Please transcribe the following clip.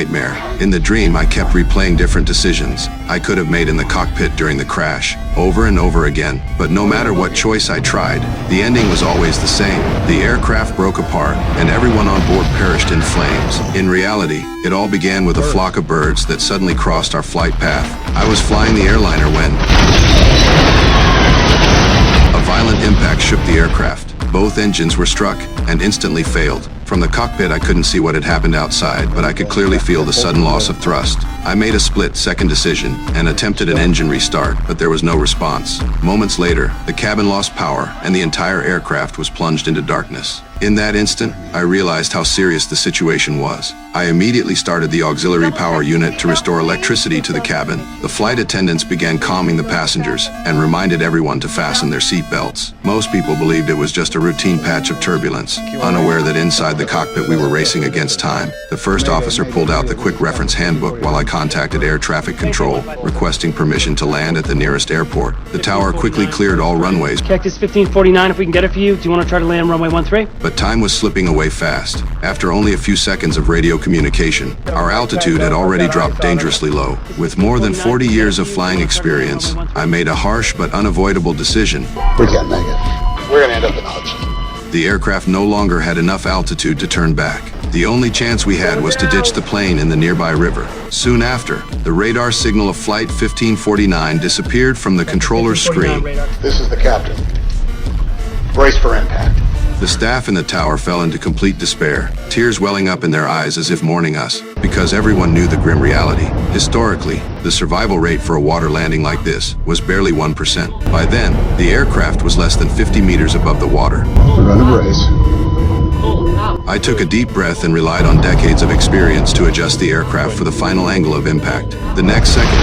nightmare. In the dream, I kept replaying different decisions I could have made in the cockpit during the crash, over and over again. But no matter what choice I tried, the ending was always the same. The aircraft broke apart, and everyone on board perished in flames. In reality, it all began with a flock of birds that suddenly crossed our flight path. I was flying the airliner when a violent impact shook the aircraft. Both engines were struck and instantly failed. From the cockpit, I couldn't see what had happened outside, but I could clearly feel the sudden loss of thrust. I made a split-second decision and attempted an engine restart, but there was no response. Moments later, the cabin lost power and the entire aircraft was plunged into darkness. In that instant, I realized how serious the situation was. I immediately started the auxiliary power unit to restore electricity to the cabin. The flight attendants began calming the passengers and reminded everyone to fasten their seat belts. Most people believed it was just a routine patch of turbulence, unaware that inside the cockpit we were racing against time. The first officer pulled out the quick reference handbook while I contacted air traffic control, requesting permission to land at the nearest airport. The tower quickly cleared all runways. Cactus 1549, if we can get it for you. Do you want to try to land runway 13? But time was slipping away fast. After only a few seconds of radio communication, our altitude had already dropped dangerously low. With more than 40 years of flying experience, I made a harsh but unavoidable decision. We can't make it. We're gonna end up in Hudson. The aircraft no longer had enough altitude to turn back. The only chance we had was to ditch the plane in the nearby river. Soon after, the radar signal of Flight 1549 disappeared from the controller's screen. This is the captain. Brace for impact. The staff in the tower fell into complete despair, tears welling up in their eyes as if mourning us, because everyone knew the grim reality. Historically, the survival rate for a water landing like this was barely 1%. By then, the aircraft was less than 50 meters above the water. We're gonna brace. I took a deep breath and relied on decades of experience to adjust the aircraft for the final angle of impact. The next second,